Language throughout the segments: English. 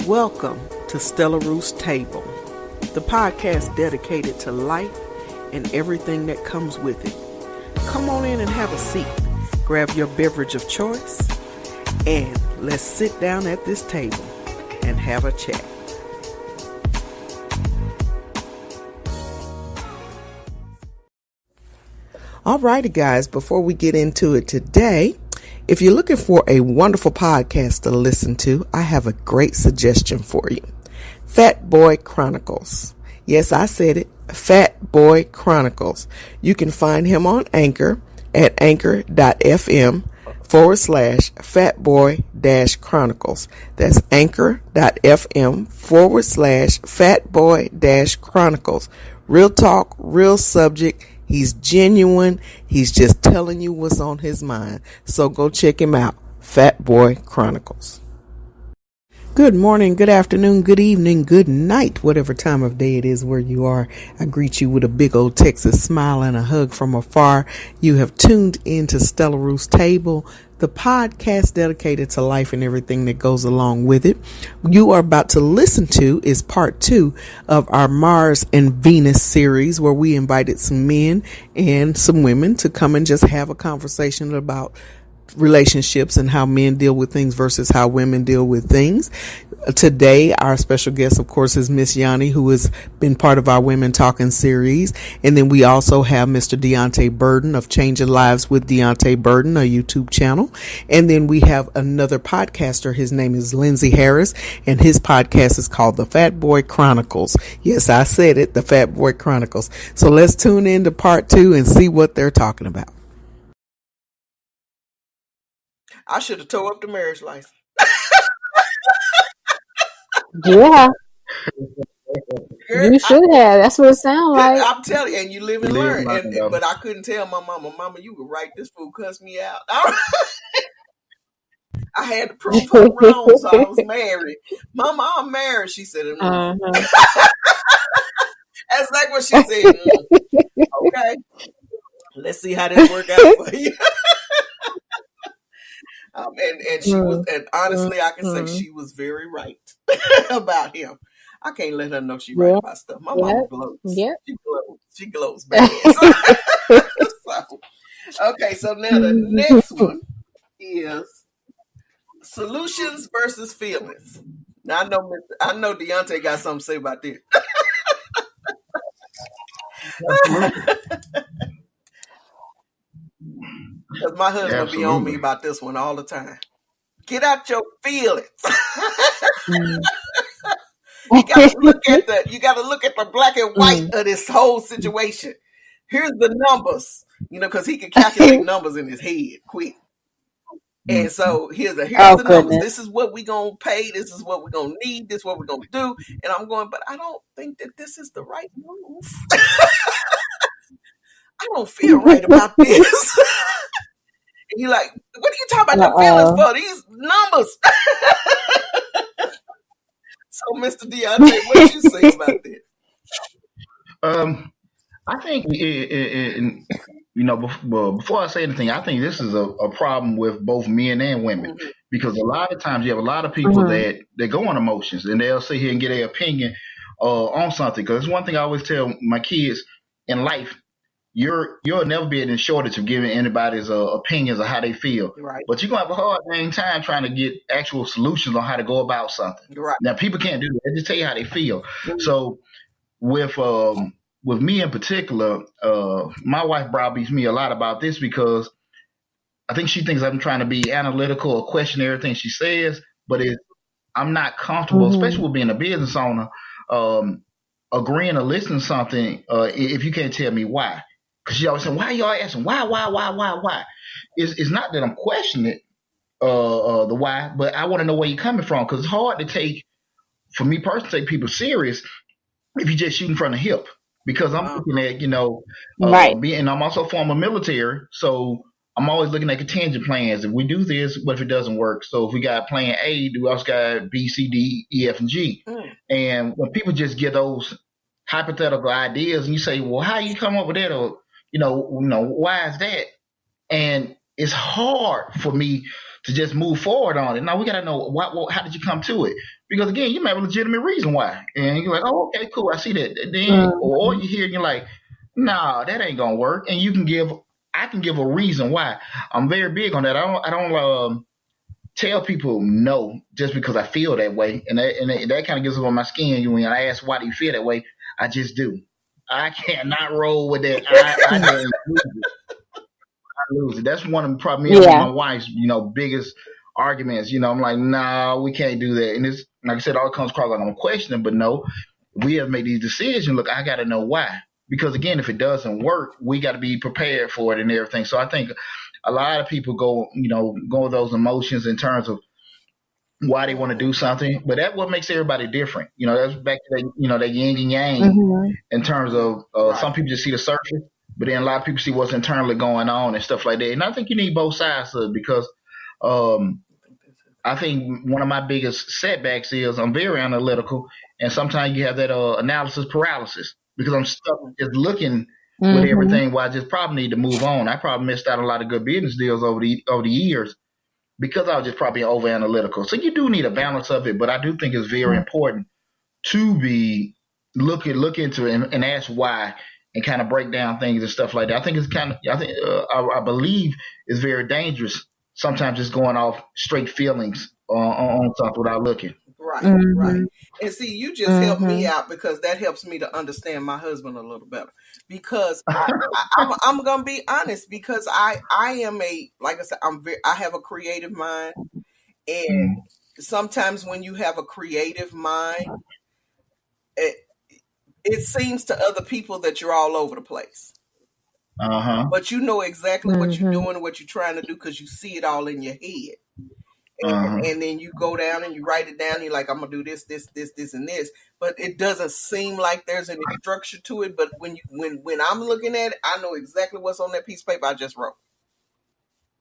Welcome to Stella Roos Table, the podcast dedicated to life and everything that comes with it. Come on in and have a seat, grab your beverage of choice, and let's sit down at this table and have a chat. Alrighty guys, before we get into it today, if you're looking for a wonderful podcast to listen to, I have a great suggestion for you. Fat Boy Chronicles. Yes, I said it. Fat Boy Chronicles. You can find him on Anchor at anchor.fm/fatboy-chronicles. That's anchor.fm/fatboy-chronicles. Real talk, real subject. He's genuine. He's just telling you what's on his mind. So go check him out. Fat Boy Chronicles. Good morning, good afternoon, good evening, good night, whatever time of day it is where you are. I greet you with a big old Texas smile and a hug from afar. You have tuned into Stella Roos Table, the podcast dedicated to life and everything that goes along with it. You are about to listen to is part 2 of our Mars and Venus series, where we invited some men and some women to come and just have a conversation about relationships and how men deal with things versus how women deal with things. Today, our special guest, of course, is Miss Yanni, who has been part of our Women Talking series. And then we also have Mr. Deontay Burden of Changing Lives with Deontay Burden, a YouTube channel. And then we have another podcaster. His name is Lindsay Harris, and his podcast is called The Fat Boy Chronicles. Yes, I said it, The Fat Boy Chronicles. So let's tune in to part 2 and see what they're talking about. I should have tore up the marriage license. Yeah. Girl, you should have. That's what it sounds like. I'm telling you, and you live and learn. But I couldn't tell my mama, you could write this fool cuss me out. I had to prove her wrong, so I was married. Mama, I'm married. She said, That's like what she said. Okay. Let's see how this work out for you. And she was, and honestly, I can say she was very right about him. I can't let her know she right about stuff. My mama glows. Yeah, she glows bad. So now the next one is solutions versus feelings. Now I know Deontay got something to say about this. Because my husband be on me about this one all the time. Get out your feelings. You gotta look at the black and white of this whole situation. Here's the numbers, because he can calculate numbers in his head quick. And so here's the numbers. This is what we're gonna pay. This is what we're gonna need. This is what we're gonna do. And I'm going, but I don't think that this is the right move. I don't feel right about this. And you're like, what are you talking about the feelings for? These numbers. So, Mr. Deontay, what you say about this? I think, before I say anything, I think this is a problem with both men and women. Because a lot of times you have a lot of people that go on emotions, and they'll sit here and get their opinion on something. Because it's one thing I always tell my kids in life. You'll never be in shortage of giving anybody's opinions of how they feel. Right. But you're going to have a hard time trying to get actual solutions on how to go about something. Right. Now, people can't do that. They just tell you how they feel. So with me in particular, my wife browbeats me a lot about this because I think she thinks I'm trying to be analytical or question everything she says, but I'm not comfortable, especially with being a business owner, agreeing or listening to something if you can't tell me why. Because she always saying, why y'all asking? Why? It's not that I'm questioning the why, but I want to know where you're coming from. Because it's hard to take, for me personally, take people serious if you're just shooting from the hip. Because I'm looking at, and I'm also former military, so I'm always looking at contingent plans. If we do this, what if it doesn't work? So if we got plan A, do we also got B, C, D, E, F, and G? And when people just get those hypothetical ideas, and you say, well, how you come up with that? Or, why is that? And it's hard for me to just move forward on it. Now we got to know how did you come to it? Because again, you may have a legitimate reason why, and you're like, oh, okay, cool, I see that. Then, or you hear and you're like, nah, that ain't gonna work, and I can give a reason why. I'm very big on that. I don't tell people no just because I feel that way, and that kind of gets on my skin. When I ask why do you feel that way, I just do. I cannot roll with that. I just lose it. That's one of probably me and my wife's biggest arguments. I'm like, nah, we can't do that. And it's like I said, all comes across like I'm questioning, but no, we have made these decisions. Look, I got to know why, because again, if it doesn't work, we got to be prepared for it and everything. So I think a lot of people go with those emotions in terms of why they want to do something, but that's what makes everybody different. That's back to that, that yin and yang in terms of some people just see the surface, but then a lot of people see what's internally going on and stuff like that. And I think you need both sides of it, because I think one of my biggest setbacks is I'm very analytical, and sometimes you have that analysis paralysis, because I'm stuck just looking with everything. Well, I just probably need to move on. I probably missed out on a lot of good business deals over the years because I was just probably over analytical. So you do need a balance of it, but I do think it's very important to be look into it and ask why, and kind of break down things and stuff like that. I think it's I believe it's very dangerous sometimes just going off straight feelings on something without looking. Right, right. And see, you just helped me out, because that helps me to understand my husband a little better. Because I'm gonna be honest, because I am like I said, I have a creative mind, and sometimes when you have a creative mind, it seems to other people that you're all over the place. But you know exactly what you're doing, what you're trying to do, because you see it all in your head. And then you go down and you write it down. You're like, I'm gonna do this, and this. But it doesn't seem like there's any structure to it. But when I'm looking at it, I know exactly what's on that piece of paper I just wrote,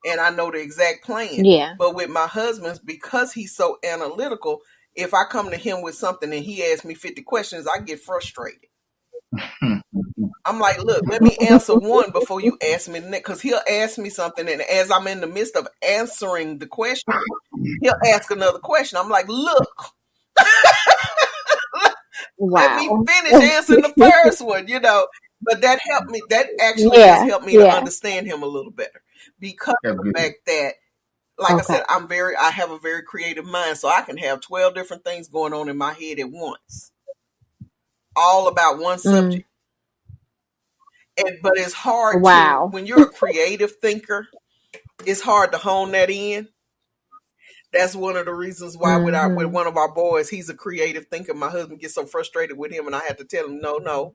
and I know the exact plan. Yeah. But with my husband, because he's so analytical, if I come to him with something and he asks me 50 questions, I get frustrated. I'm like, look, let me answer one before you ask me the next, because he'll ask me something, and as I'm in the midst of answering the question, he'll ask another question. I'm like, look, let me finish answering the first one, But that helped me. That actually has helped me to understand him a little better, because of the fact that, like I said, I have a very creative mind, so I can have 12 different things going on in my head at once, all about one subject. But it's hard to, when you're a creative thinker, it's hard to hone that in. That's one of the reasons why with one of our boys, he's a creative thinker. My husband gets so frustrated with him, and I have to tell him, no.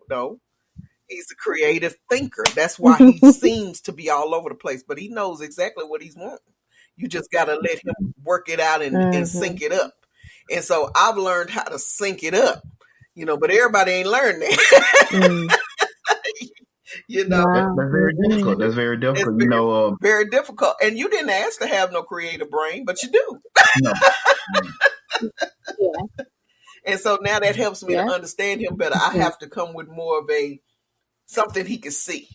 He's a creative thinker. That's why he seems to be all over the place, but he knows exactly what he's wanting. You just got to let him work it out and sync it up. And so I've learned how to sync it up, but everybody ain't learned that. That's very difficult. That's very difficult. Very difficult. And you didn't ask to have no creative brain, but you do. No. And so now that helps me to understand him better. I have to come with more of something he can see,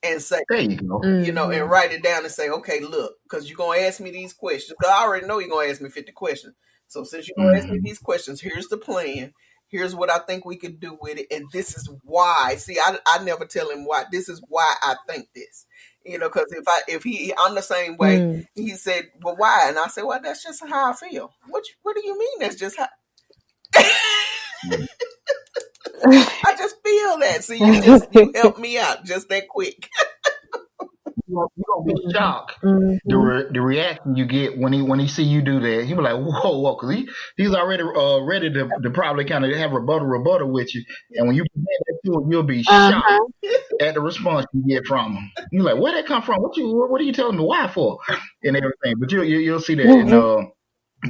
and say, there you go. And write it down and say, okay, look, because you're gonna ask me these questions. Because I already know you're gonna ask me 50 questions. So since you're gonna ask me these questions, here's the plan. Here's what I think we could do with it. And this is why. See, I never tell him why. This is why I think this. Because I'm the same way. He said, well, why? And I said, well, that's just how I feel. What do you mean that's just how? I just feel that. See, you help me out just that quick. You're gonna be shocked. The reaction you get when he see you do that. He be like, whoa, because he's already ready to probably kind of have rebuttal with you. And when you present that to him, you'll be shocked at the response you get from him. You're like, where'd that come from? What are you telling me why for? And everything. But you'll see that, and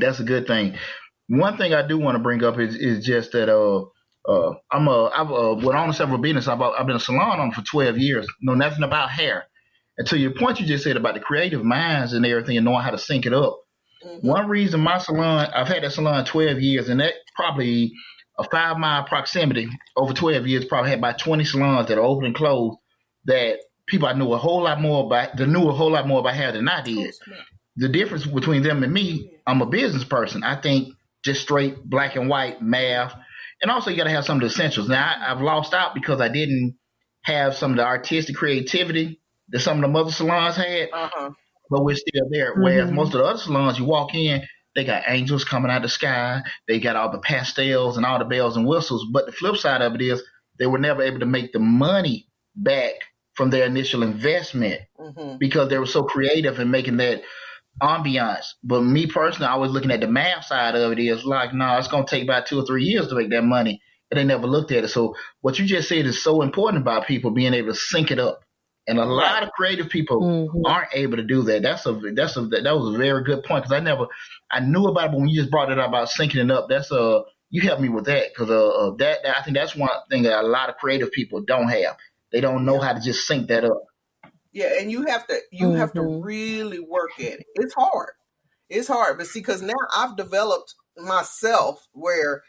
that's a good thing. One thing I do want to bring up is just that I've went on several business. I've been a salon owner for 12 years. Know nothing about hair. And to your point you just said about the creative minds and everything and knowing how to sync it up. One reason my salon, I've had that salon 12 years, and that probably a 5-mile proximity over 12 years, probably had about 20 salons that are open and closed that people I knew a whole lot more about hair than I did. the difference between them and me, I'm a business person. I think just straight black and white math, and also you got to have some of the essentials. Now I've lost out because I didn't have some of the artistic creativity that some of the other salons had, but we're still there. Whereas most of the other salons, you walk in, they got angels coming out of the sky, they got all the pastels and all the bells and whistles. But the flip side of it is they were never able to make the money back from their initial investment because they were so creative in making that ambiance. But me personally, I was looking at the math side of it is like, no, it's going to take about 2 or 3 years to make that money. But they never looked at it. So what you just said is so important about people being able to sync it up. And a lot of creative people aren't able to do that. That was a very good point because I knew about it, but when you just brought it up about syncing it up, you helped me with that because that I think that's one thing that a lot of creative people don't have. They don't know how to just sync that up. Yeah, and you have to really work at it. It's hard, but see, because now I've developed myself where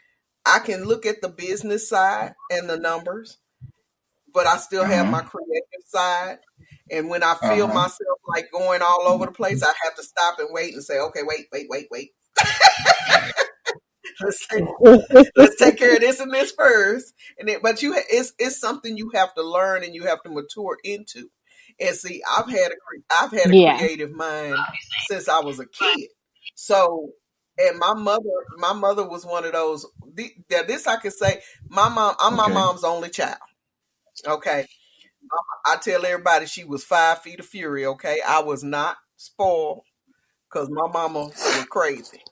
I can look at the business side and the numbers, but I still have my creative side. And when I feel myself like going all over the place, I have to stop and wait and say, okay, wait. Let's take care of this and this first. But it's something you have to learn and you have to mature into. And see, I've had a creative mind since I was a kid. So, and my mother was one of those. This I can say, I'm my mom's only child. Okay, I tell everybody she was 5 feet of fury. Okay, I was not spoiled because my mama was crazy.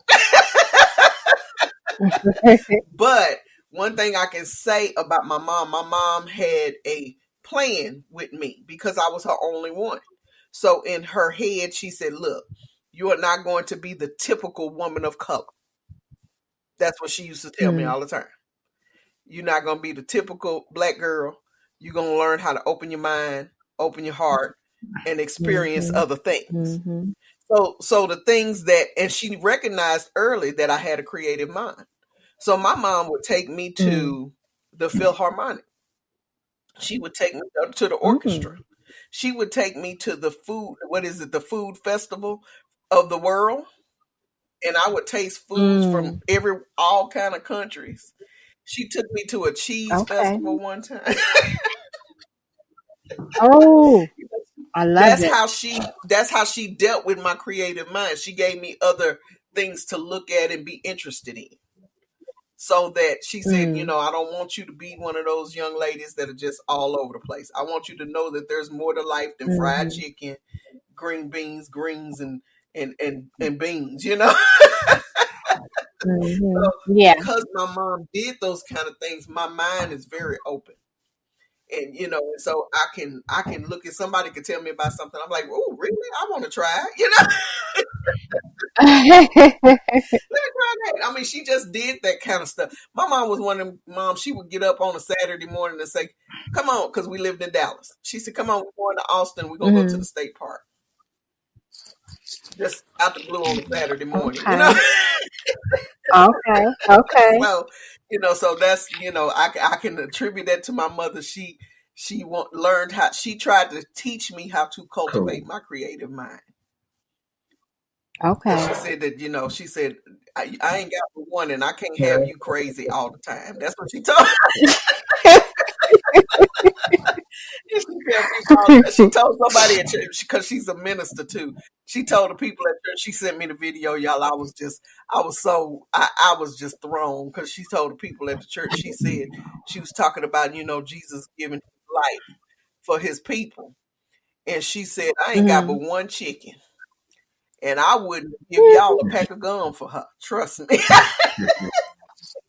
But one thing I can say about my mom had a plan with me because I was her only one. So in her head, she said, look, you are not going to be the typical woman of color. That's what she used to tell me all the time. You're not going to be the typical black girl. You're going to learn how to open your mind, open your heart, and experience other things. So the things and she recognized early that I had a creative mind. So my mom would take me to the Philharmonic. She would take me to the orchestra. She would take me to the the food festival of the world. And I would taste foods from all kind of countries. She took me to a cheese festival one time. Oh, I love That's how she dealt with my creative mind. She gave me other things to look at and be interested in. So that she said, I don't want you to be one of those young ladies that are just all over the place. I want you to know that there's more to life than fried chicken, green beans, greens, and beans, So, because my mom did those kind of things, my mind is very open. And so I can look at somebody could tell me about something. I'm like, oh, really? I want to try it, Let me try that. I mean, she just did that kind of stuff. My mom was one of them moms. She would get up on a Saturday morning and say, "Come on," because we lived in Dallas. She said, "Come on, we're going to Austin. We're gonna go to the state park." Just out the blue on a Saturday morning, Okay. So, so that's I can attribute that to my mother. She learned how. She tried to teach me how to cultivate my creative mind. Okay. And she said that she said I ain't got but one, and I can't have you crazy all the time. That's what she told me. She told somebody at church because she's a minister too. She told the people at church. She sent me the video, y'all. I was just thrown because she told the people at the church. She said she was talking about Jesus giving his life for his people, and she said I ain't got but one chicken. And I wouldn't give y'all a pack of gum for her. Trust me.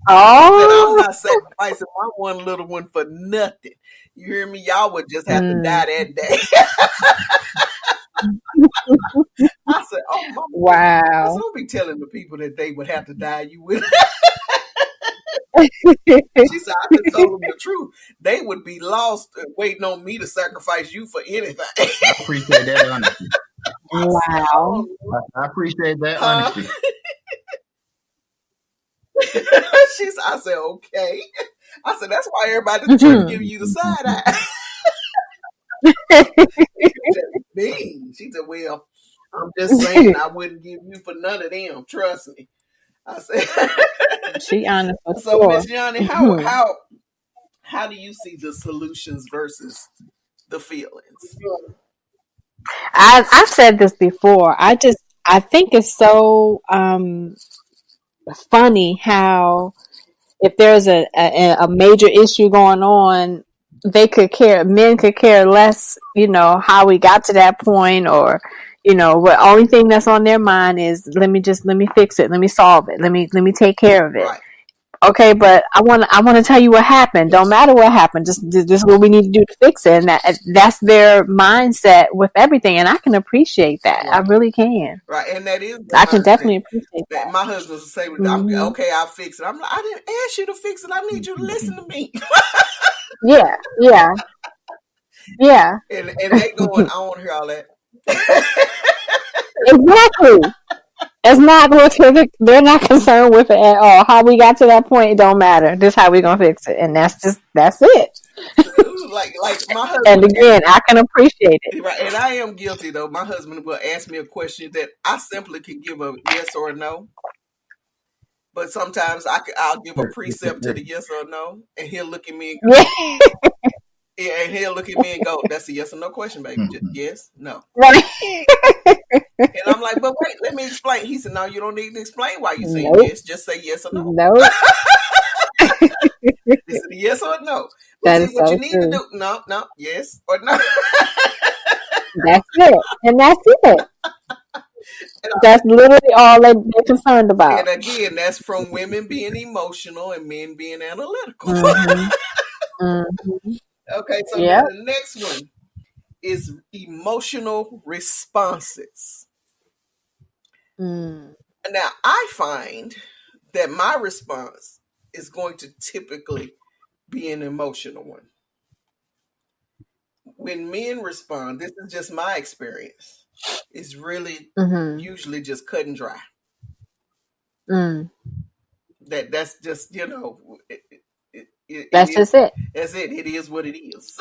I'm not sacrificing my one little one for nothing. You hear me? Y'all would just have to die that day. I said, oh, Mama, wow. Don't be telling the people that they would have to die. You would. She said, I just told them the truth. They would be lost waiting on me to sacrifice you for anything. I appreciate that honesty. Wow. I appreciate that honesty. I said, okay. I said, that's why everybody at the church give you the side eye. She said, well, I'm just saying I wouldn't give you for none of them. Trust me. I said. She honest for So, sure. Miss Yanni, how do you see the solutions versus the feelings? I've said this before. I think it's so funny how if there's a major issue going on, men could care less, how we got to that point, or what only thing that's on their mind is let me fix it, let me solve it, let me take care of it. Right. Okay, but I want to tell you what happened. Don't matter what happened. Just this is what we need to do to fix it, and that's their mindset with everything. And I can appreciate that. Right. I really can. Right, and that is. I can definitely appreciate that. My husband will say, Mhm. "Okay, I'll fix it." I'm like, "I didn't ask you to fix it. I need you to listen to me." Yeah, yeah, yeah. and they going, "I don't want to hear all that." Exactly. It's not they're not concerned with it at all. How we got to that point, it don't matter. This is how we gonna fix it, and that's it. like my husband. And again, I can appreciate it. Right, and I am guilty though. My husband will ask me a question that I simply can give a yes or a no. But sometimes I'll give a precept to the yes or no, and he'll look at me and go, and he'll look at me and go, "That's a yes or no question, baby. Just yes, no." Right. And I'm like, "But wait, let me explain." He said, "No, you don't need to explain why you say yes. Just say yes or no." Nope. He said, "Yes or no." That is what so you need true. to do? No, yes or no. That's it, and that's it. That's literally all they're concerned about. And again, that's from women being emotional and men being analytical. Mm-hmm. Mm-hmm. Okay, so the next one is emotional responses. Now, I find that my response is going to typically be an emotional one. When men respond, this is just my experience, it's really usually just cut and dry. That's just, that's just it. That's it. It is what it is.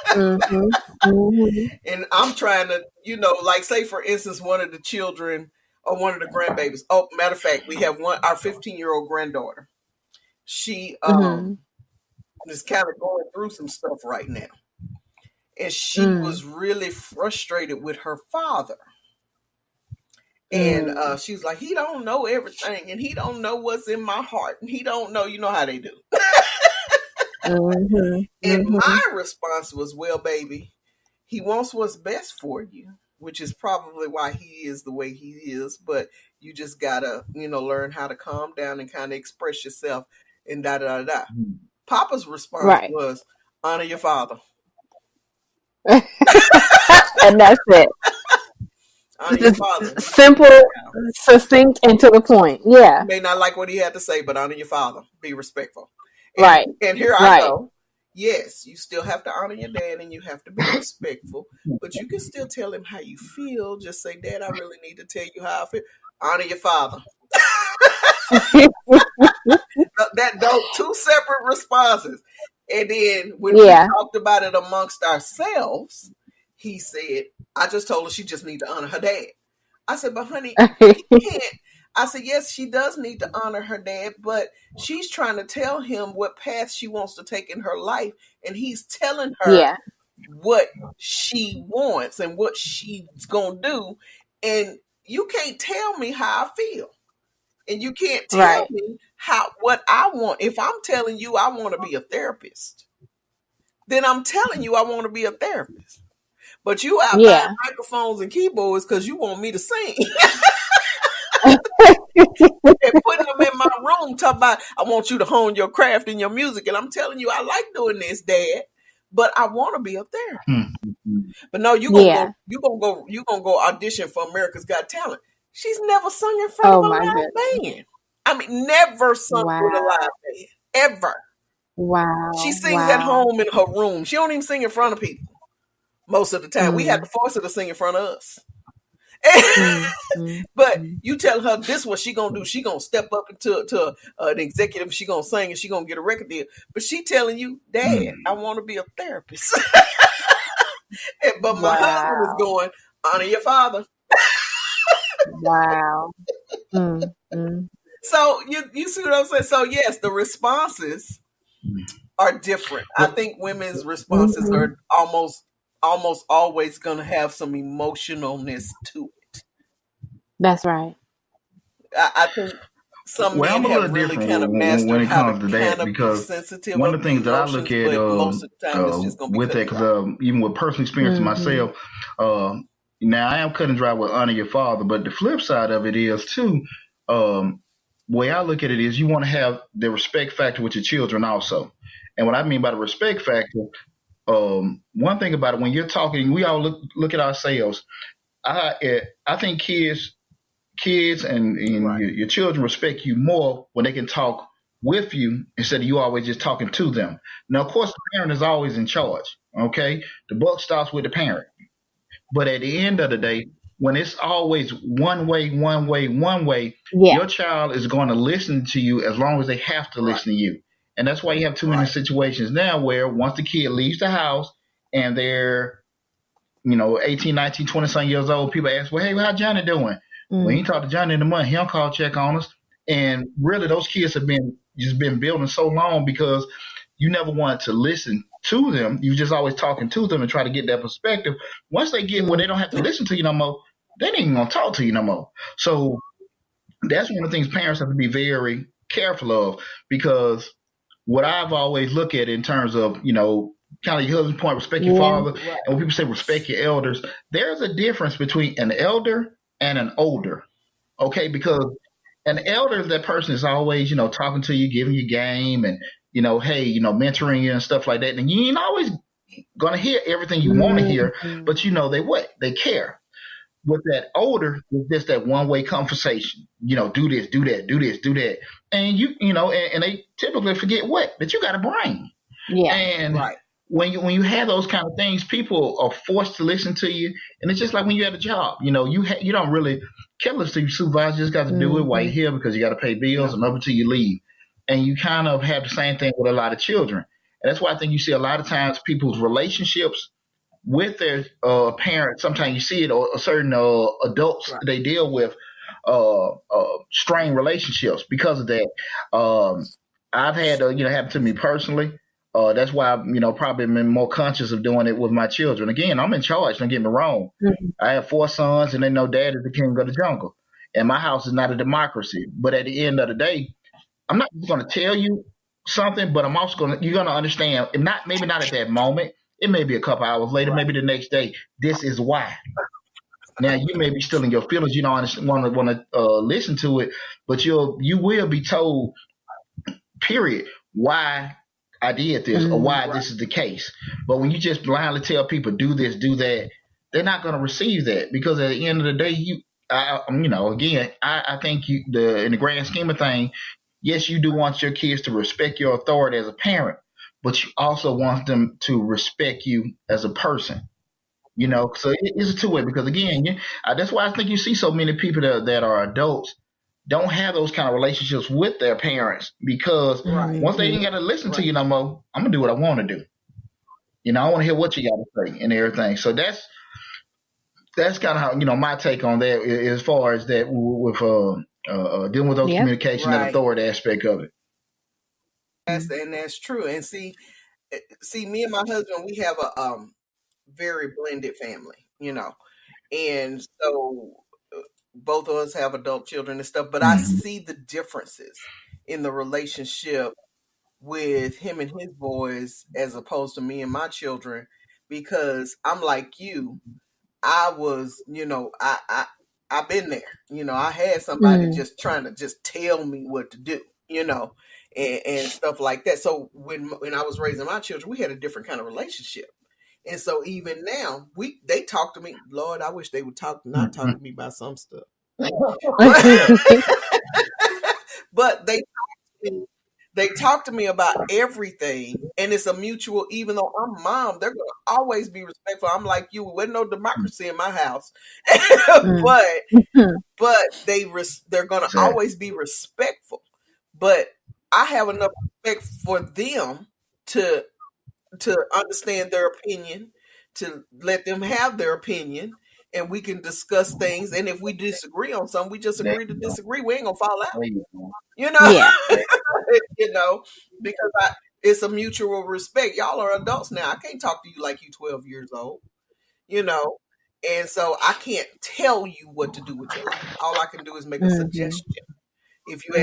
Mm-hmm. Mm-hmm. And I'm trying to, like, say for instance, one of the children or one of the grandbabies. Oh, matter of fact, we have our 15-year-old granddaughter. She is kind of going through some stuff right now. And she was really frustrated with her father. And she was like, he don't know everything, and he don't know what's in my heart, and he don't know, you know how they do. And my response was, well, baby, he wants what's best for you, which is probably why he is the way he is. But you just gotta, learn how to calm down and kind of express yourself and da da da. Papa's response was, honor your father. And that's it. Honor your father. Simple, succinct, and to the point. Yeah. You may not like what he had to say, but honor your father. Be respectful. And here I go. Yes, you still have to honor your dad and you have to be respectful, but you can still tell him how you feel. Just say, Dad, I really need to tell you how I feel. Honor your father. Those two separate responses. And then when we talked about it amongst ourselves, he said, I just told her she just need to honor her dad. I said, but honey, you can't. I said, yes, she does need to honor her dad, but she's trying to tell him what path she wants to take in her life. And he's telling her what she wants and what she's going to do. And you can't tell me how I feel. And you can't tell me what I want. If I'm telling you I want to be a therapist, then I'm telling you I want to be a therapist. But you out buying microphones and keyboards because you want me to sing. And putting them in my room talking about, I want you to hone your craft and your music. And I'm telling you, I like doing this, Dad, but I want to be a therapist. But no, you're gonna go audition for America's Got Talent. She's never sung in front of a live band. I mean, never sung with a live band. Ever. Wow. She sings at home in her room. She don't even sing in front of people. Most of the time. We have to force her to sing in front of us. But you tell her this is what she gonna do. She gonna step up into an executive. She gonna sing and she gonna get a record deal. But she telling you, Dad, I want to be a therapist. But my husband is going, honor your father. Wow. Mm. So you see what I'm saying? So yes, the responses are different. I think women's responses Mhm. are almost always going to have some emotionalness to it. That's right. I think some Well, men I'm a have little really different kind of when mastered it how to comes to kind that, of be because sensitive one of of the the things that I look emotions, at but most of the time it's just going to be with that, cutting you off. because even with personal experience Mhm. myself, now I am cut and dry with honor your father, but the flip side of it is too. Way I look at it is you want to have the respect factor with your children also, and what I mean by the respect factor, one thing about it, when you're talking, we all look at ourselves. I think kids and Right. your children respect you more when they can talk with you instead of you always just talking to them. Now, of course, the parent is always in charge. Okay, the buck stops with the parent. But at the end of the day, when it's always one way, one way, one way, Yeah. your child is going to listen to you as long as they have to Right. listen to you. And that's why you have too many Right. situations now where once the kid leaves the house and they're 18, 19, 20 some years old, people ask, well, hey, how Johnny doing? We ain't talked to Johnny in a month. He don't call check on us. And really, those kids have been building so long because you never wanted to listen to them. You just always talking to them and try to get that perspective. Once they get where they don't have to listen to you no more, they ain't even gonna talk to you no more. So that's one of the things parents have to be very careful of, because what I've always looked at in terms of, kind of your husband's point, respect your Yeah. father, Right. and when people say respect your elders, there's a difference between an elder and an older. Okay, because an elder is that person is always, talking to you, giving you game, and hey, mentoring you and stuff like that. And you ain't always gonna hear everything you want to hear, Mhm. but they care. With that older, it's just that one way conversation. Do this, do that, do this, do that, and and they typically forget that you got a brain. Yeah. And Right. when you have those kind of things, people are forced to listen to you, and it's just like when you had a job. You don't really care to your supervisor. Just got to do it while you're here because you got to pay bills and up until you leave. And you kind of have the same thing with a lot of children, and that's why I think you see a lot of times people's relationships with their parents. Sometimes you see it, or certain adults Right. they deal with strained relationships because of that. I've had happen to me personally. That's why probably been more conscious of doing it with my children. Again, I'm in charge. Don't get me wrong. Mhm. I have 4 sons, and they know Dad is the king of the jungle, and my house is not a democracy. But at the end of the day, I'm not just going to tell you something, but I'm also you're going to understand. And maybe not at that moment. It may be a couple hours later, Right. maybe the next day. This is why. Now you may be still in your feelings. You don't want to listen to it, but you will be told, period, why I did this or why this is the case. But when you just blindly tell people do this, do that, they're not going to receive that, because at the end of the day, again, I think in the grand scheme of things, yes, you do want your kids to respect your authority as a parent, but you also want them to respect you as a person. So it's a two-way, because again, that's why I think you see so many people that are adults don't have those kind of relationships with their parents, because Right. once they ain't got to listen to you no more, I'm gonna do what I want to do. I want to hear what you got to say and everything. So that's kind of how my take on that, as far as that, with dealing with those Yeah. communication and Right. authority aspect of it. And that's true. And see, me and my husband, we have a very blended family, and so both of us have adult children and stuff. But I Mhm. see the differences in the relationship with him and his boys as opposed to me and my children, because I'm like you. I was, I've been there. I had somebody just trying to just tell me what to do, and stuff like that. So when I was raising my children, we had a different kind of relationship. And so even now, they talk to me. Lord, I wish they would not talk to me about some stuff. But they talk to me about everything, and it's a mutual. Even though I'm mom, they're gonna always be respectful. I'm like you. There's no democracy in my house, but they're gonna Exactly. always be respectful. But I have enough respect for them to understand their opinion, to let them have their opinion, and we can discuss things. And if we disagree on something, we just agree to disagree. We ain't gonna fall out. You know, Yeah. you know, because it's a mutual respect. Y'all are adults now. I can't talk to you like you 12 years old, you know, and so I can't tell you what to do with your life. All I can do is make a suggestion. If you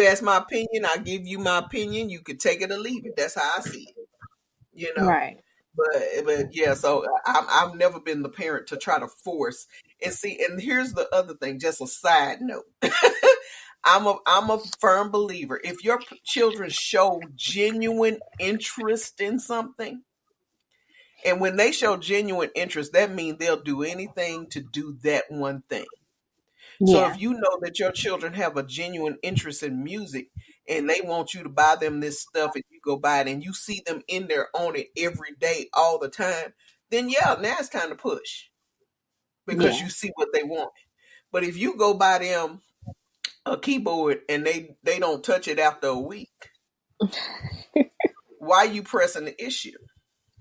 ask my opinion, I give you my opinion. You could take it or leave it. That's how I see it, you know. Right. But yeah, so I've never been the parent to try to force and see. And here's the other thing, just a side note. I'm a firm believer. If your children show genuine interest in something, and when they show genuine interest, that means they'll do anything to do that one thing. So if you know that your children have a genuine interest in music and they want you to buy them this stuff and you go buy it and you see them in there on it every day, all the time, then yeah, now it's time to push because you see what they want. But if you go buy them a keyboard and they don't touch it after a week, why are you pressing the issue?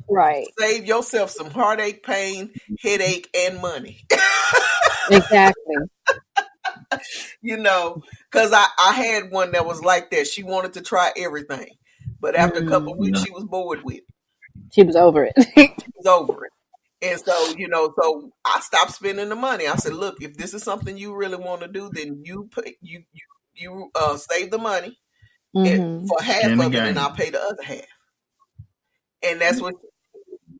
Right. Save yourself some heartache, pain, headache, and money. Exactly. You know, because I had one that was like that. She wanted to try everything, but after a couple of weeks, she was bored with it. She was over it. She was over it. And so, you know, so I stopped spending the money. I said, look, if this is something you really want to do, then you save the money for half of it, and I'll pay the other half. And that's what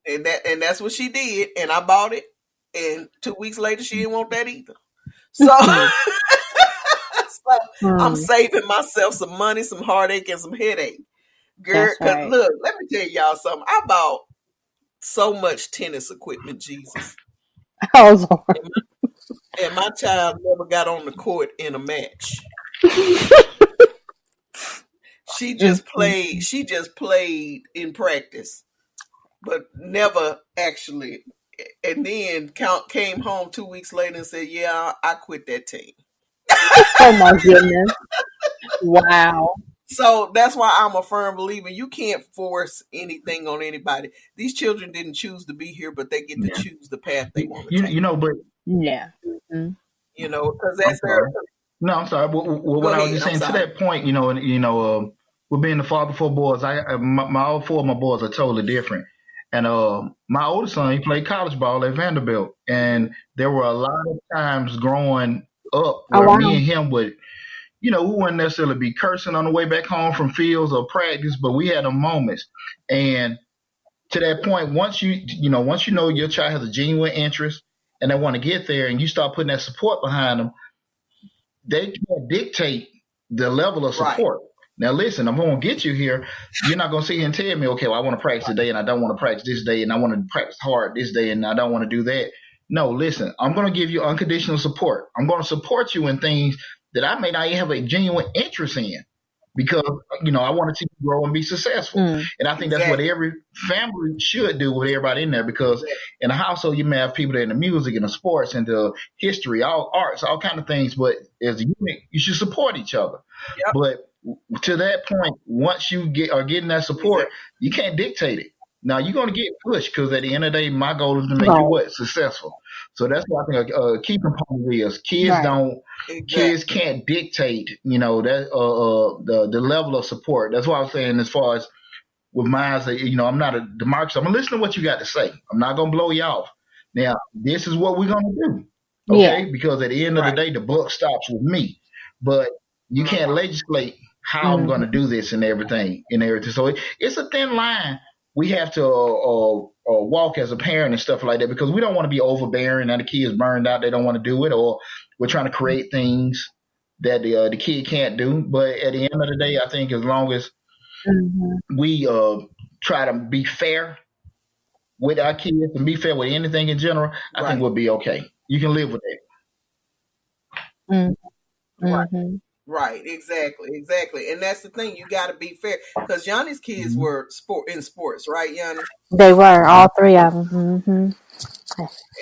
that's what she did. And I bought it, and 2 weeks later, she didn't want that either. So, I'm saving myself some money, some heartache, and some headache. Girl, because look, let me tell y'all something. I bought so much tennis equipment, Jesus. Oh, Lord. And my child never got on the court in a match. She just played in practice, but never actually. And then came home 2 weeks later and said, yeah, I quit that team. Oh my goodness. Wow. So that's why I'm a firm believer. You can't force anything on anybody. These children didn't choose to be here, but they get to choose the path they want to take. You know, but you know, because that's their. No, I'm sorry. What I was just saying to that point, with being the father of 4 boys, all 4 of my boys are totally different. And my oldest son, he played college ball at Vanderbilt, and there were a lot of times growing up where me and him would. We wouldn't necessarily be cursing on the way back home from fields or practice, but we had them moments. And to that point, once you know your child has a genuine interest and they want to get there, and you start putting that support behind them, they can't dictate the level of support. Right. Now, listen, I'm going to get you here. You're not going to sit here and tell me, okay, well, I want to practice today and I don't want to practice this day and I want to practice hard this day and I don't want to do that. No, listen, I'm going to give you unconditional support. I'm going to support you in things that I may not have a genuine interest in because, I want to see you grow and be successful. And I think that's what every family should do with everybody in there, because in a household, you may have people that are in the music and the sports and the history, all arts, all kind of things. But as a unit, you should support each other. Yep. But to that point, once you are getting that support, you can't dictate it. Now, you're going to get pushed because at the end of the day, my goal is to make you successful. So that's what I think a key component is. Kids can't dictate, the level of support. That's why I was saying, as far as with mine, I'm not a Demarcus. I'm going to listen to what you got to say. I'm not going to blow you off. Now, this is what we're going to do. Okay? Yeah. Because at the end of the day, the buck stops with me. But you can't legislate how I'm going to do this and everything. So it's a thin line we have to walk as a parent and stuff like that, because we don't want to be overbearing and the kid's burned out. They don't want to do it, or we're trying to create things that the kid can't do. But at the end of the day, I think as long as we try to be fair with our kids and be fair with anything in general, I think we'll be okay. You can live with that. Right, exactly. And that's the thing, you got to be fair, because Yanni's kids were in sports, right, Yanni? They were, all 3 of them.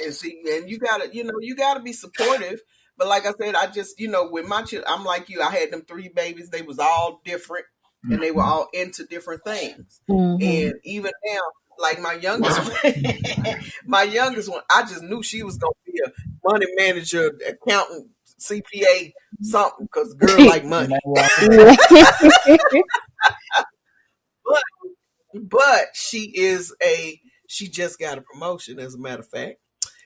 And see, and you gotta be supportive. But like I said, I just, with my children, I'm like you. I had them 3 babies. They was all different, and they were all into different things. And even now, Like my youngest my youngest one, I just knew she was gonna be a money manager, accountant, CPA, something, because girl like money. but but she just got a promotion, as a matter of fact.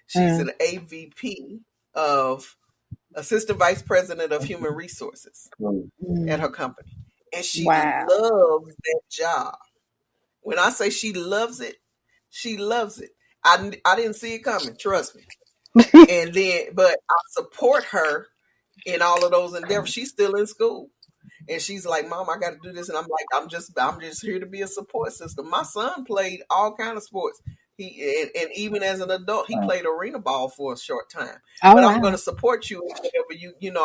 She's an AVP of Assistant Vice President of Human Resources at her company. And she loves that job. When I say she loves it, she loves it. I didn't see it coming, trust me. And then, but I support her in all of those endeavors. She's still in school. And she's like, Mom, I got to do this. And I'm like, I'm just here to be a support system. My son played all kind of sports. And even as an adult, he played arena ball for a short time. But I'm going to support you in whatever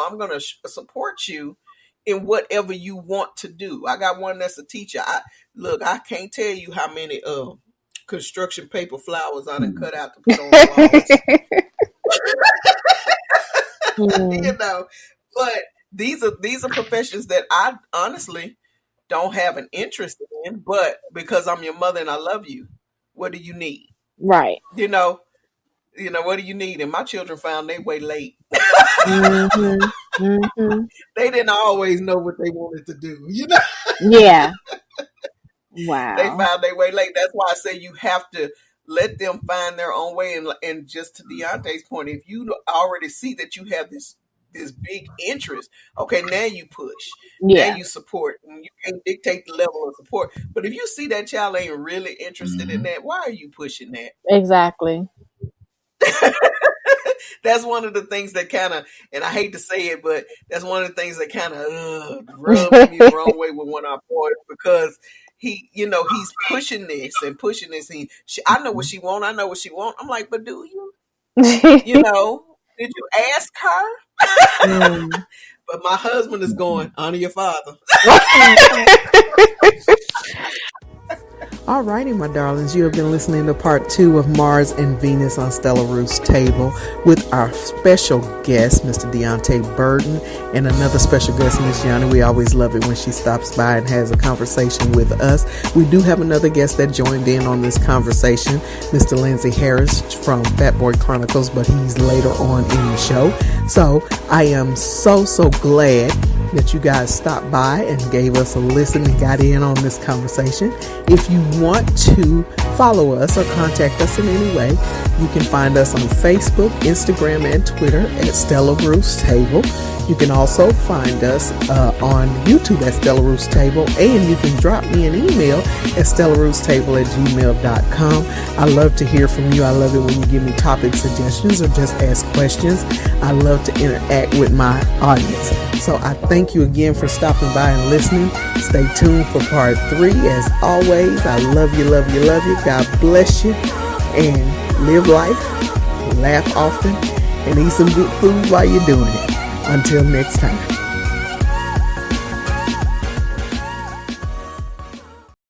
I'm going to support you in whatever you want to do. I got one that's a teacher. I can't tell you how many construction paper flowers I done cut out to put on the walls. But these are professions that I honestly don't have an interest in, but because I'm your mother and I love you, what do you need? Right. What do you need? And my children found their way late. They didn't always know what they wanted to do, Yeah. Wow. They found their way late. That's why I say you have to let them find their own way. And just to Deonte's point, if you already see that you have this big interest, okay, now you push. Now you support. And you can't dictate the level of support. But if you see that child ain't really interested in that, why are you pushing that? Exactly. That's one of the things that kind of, and I hate to say it, but that's one of the things that kind of rubs me the wrong way with one of our boys, because he's pushing this and pushing this. I know what she want. I know what she want. I'm like, but do you? Did you ask her? But my husband is going, honor your father. All righty, my darlings, you have been listening to part 2 of Mars and Venus on Stella Ruth's Table with our special guest, Mr. Deonte Burden, and another special guest, Miss Yanni. We always love it when she stops by and has a conversation with us. We do have another guest that joined in on this conversation, Mr. Lindsay Harris from Fat Boy Chronicles, but he's later on in the show. So I am so glad that you guys stopped by and gave us a listen and got in on this conversation. If you want to follow us or contact us in any way, you can find us on Facebook, Instagram, and Twitter at Stella Ruth's Table. You can also find us on YouTube at Stella Ruth's Table, and you can drop me an email at stellaruthstable@gmail.com. I love to hear from you. I love it when you give me topic suggestions or just ask questions. I love to interact with my audience. So I thank you again for stopping by and listening. Stay tuned for part 3. As always, I love you, love you, love you. God bless you, and live life, laugh often, and eat some good food while you're doing it. Until next time.